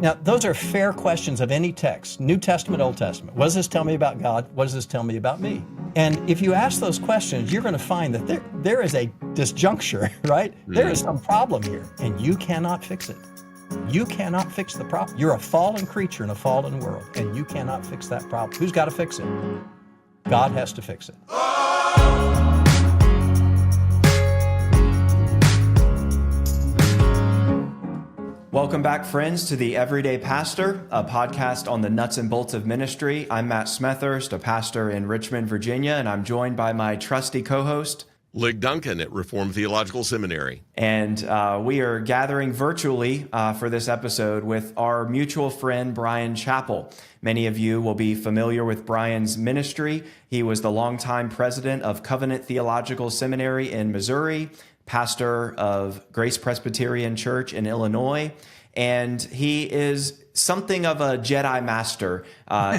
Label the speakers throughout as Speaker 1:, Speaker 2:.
Speaker 1: Now, those are fair questions of any text, New Testament, Old Testament. What does this tell me about God? What does this tell me about me? And if you ask those questions, you're going to find that there is a disjuncture, right? There is some problem here, and you cannot fix it. You cannot fix the problem. You're a fallen creature in a fallen world, and you cannot fix that problem. Who's got to fix it? God has to fix it.
Speaker 2: Welcome back, friends, to The Everyday Pastor, a podcast on the nuts and bolts of ministry. I'm Matt Smethurst, a pastor in Richmond, Virginia, and I'm joined by my trusty co-host,
Speaker 3: Lig Duncan at Reformed Theological Seminary.
Speaker 2: And we are gathering virtually for this episode with our mutual friend, Brian Chappell. Many of you will be familiar with Brian's ministry. He was the longtime president of Covenant Theological Seminary in Missouri, pastor of Grace Presbyterian Church in Illinois, and he is something of a Jedi master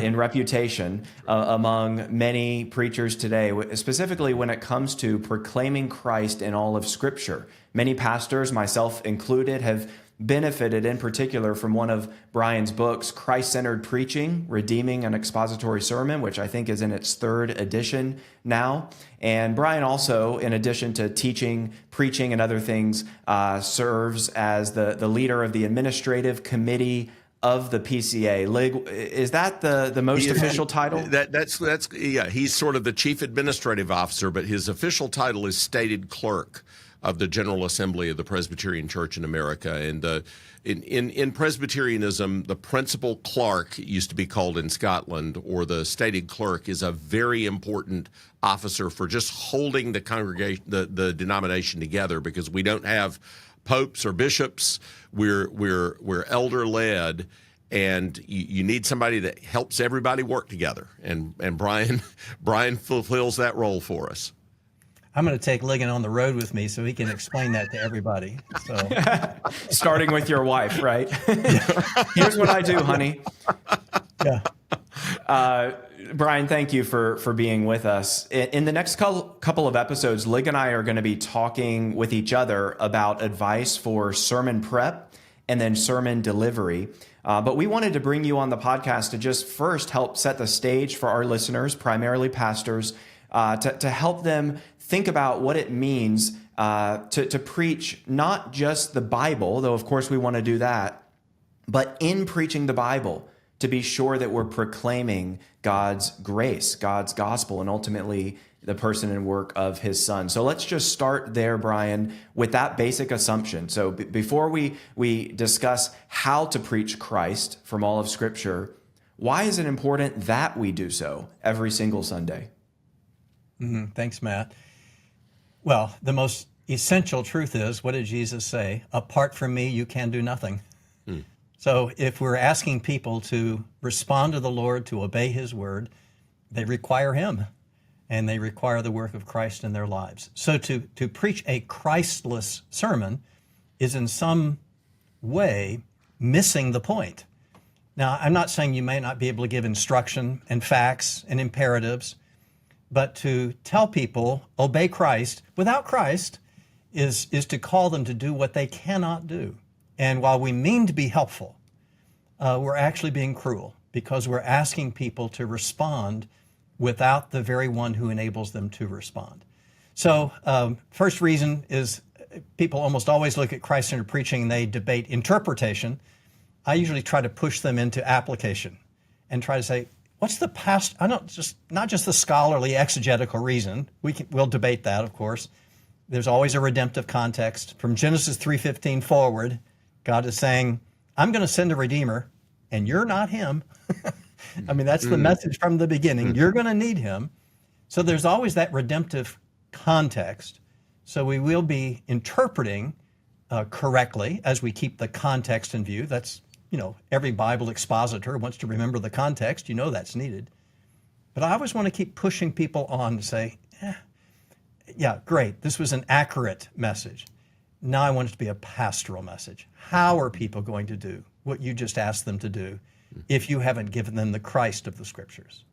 Speaker 2: in reputation among many preachers today, specifically when it comes to proclaiming Christ in all of Scripture. Many pastors, myself included, have benefited in particular from one of Brian's books, Christ-Centered Preaching, Redeeming an Expository Sermon, which I think is in its third edition now. And Brian also, in addition to teaching, preaching, and other things, serves as the leader of the administrative committee of the PCA. Lig, is that the most official title?
Speaker 3: That's he's sort of the chief administrative officer, but his official title is stated clerk of the General Assembly of the Presbyterian Church in America. And in Presbyterianism, the principal clerk, it used to be called in Scotland, or the stated clerk, is a very important officer for just holding the congregation, the denomination together, because we don't have popes or bishops. We're elder led, and you need somebody that helps everybody work together. And Brian fulfills that role for us.
Speaker 1: I'm going to take Ligon on the road with me so he can explain that to everybody. So,
Speaker 2: starting with your wife, right? Here's what I do, honey.
Speaker 1: Yeah.
Speaker 2: Brian, thank you for being with us. In the next couple of episodes, Lig and I are going to be talking with each other about advice for sermon prep and then sermon delivery. But we wanted to bring you on the podcast to just first help set the stage for our listeners, primarily pastors, to help them think about what it means to preach not just the Bible, though of course we want to do that, but in preaching the Bible, to be sure that we're proclaiming God's grace, God's gospel, and ultimately the person and work of his Son. So let's just start there, Brian, with that basic assumption. So before we discuss how to preach Christ from all of Scripture, why is it important that we do so every single Sunday?
Speaker 1: Thanks, Matt. Well, the most essential truth is, what did Jesus say? Apart from me, you can do nothing. So if we're asking people to respond to the Lord, to obey his word, they require him, and they require the work of Christ in their lives. So to preach a Christless sermon is in some way missing the point. Now, I'm not saying you may not be able to give instruction and facts and imperatives, but to tell people, obey Christ, without Christ, is to call them to do what they cannot do. And while we mean to be helpful, we're actually being cruel, because we're asking people to respond without the very one who enables them to respond. So first reason is people almost always look at Christ-centered preaching and they debate interpretation. I usually try to push them into application and try to say, what's the past? Not just the scholarly exegetical reason. We'll debate that, of course. There's always a redemptive context. From Genesis 3:15 forward, God is saying, I'm going to send a Redeemer, and you're not him. I mean, that's the message from the beginning. You're going to need him. So there's always that redemptive context. So we will be interpreting correctly as we keep the context in view. That's, every Bible expositor wants to remember the context. That's needed. But I always want to keep pushing people on to say, yeah, great. This was an accurate message. Now I want it to be a pastoral message. How are people going to do what you just asked them to do if you haven't given them the Christ of the Scriptures?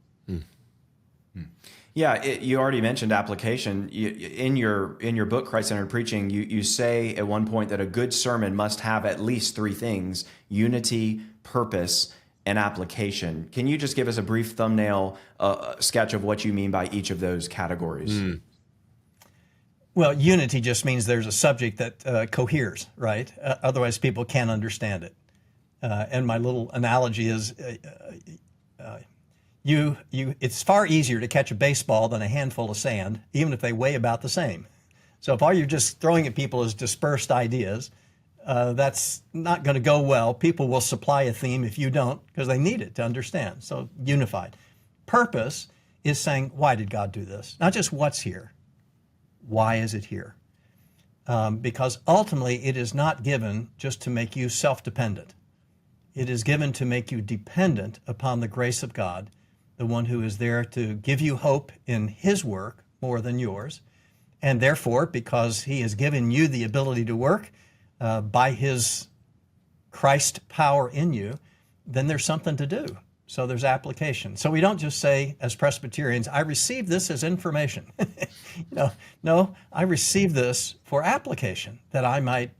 Speaker 2: Yeah, you already mentioned application. In your book, Christ-Centered Preaching, you say at one point that a good sermon must have at least three things: unity, purpose, and application. Can you just give us a brief thumbnail sketch of what you mean by each of those categories?
Speaker 1: Well, unity just means there's a subject that coheres, right? Otherwise, people can't understand it. And my little analogy is, it's far easier to catch a baseball than a handful of sand, even if they weigh about the same. So if all you're just throwing at people is dispersed ideas, that's not going to go well. People will supply a theme if you don't, because they need it to understand. So unified. Purpose is saying, why did God do this? Not just what's here. Why is it here? Because ultimately it is not given just to make you self-dependent. It is given to make you dependent upon the grace of God, the one who is there to give you hope in his work more than yours. And therefore, because he has given you the ability to work by his Christ power in you, then there's something to do. So there's application. So we don't just say, as Presbyterians, I received this as information. No, I received this for application, that I might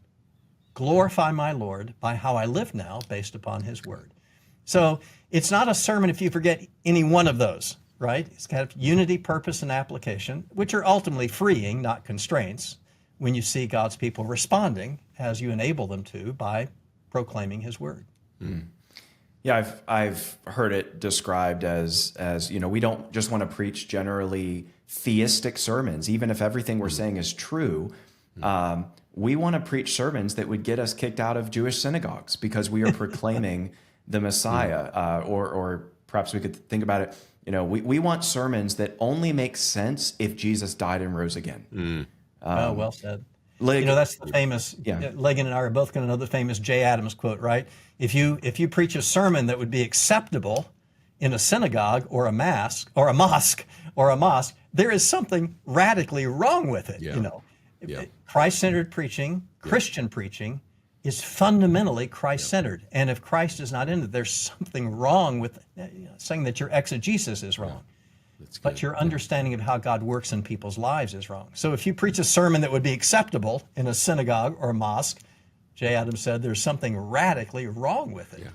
Speaker 1: glorify my Lord by how I live now based upon his word. So it's not a sermon if you forget any one of those, right? It's got unity, purpose, and application, which are ultimately freeing, not constraints, when you see God's people responding as you enable them to by proclaiming his word.
Speaker 2: Yeah, I've heard it described as we don't just want to preach generally theistic sermons, even if everything we're saying is true. We want to preach sermons that would get us kicked out of Jewish synagogues because we are proclaiming the Messiah, or perhaps we could think about it. We want sermons that only make sense if Jesus died and rose again.
Speaker 1: Well said.
Speaker 2: Like,
Speaker 1: that's the famous, Legan and I are both going to know the famous Jay Adams quote, right? If you preach a sermon that would be acceptable in a synagogue or a mosque, there is something radically wrong with it. Christ-centered preaching, Christian preaching, is fundamentally Christ-centered. And if Christ is not in it, there's something wrong with saying that your exegesis is wrong. But your understanding of how God works in people's lives is wrong. So if you preach a sermon that would be acceptable in a synagogue or a mosque, Jay Adams said there's something radically wrong with it.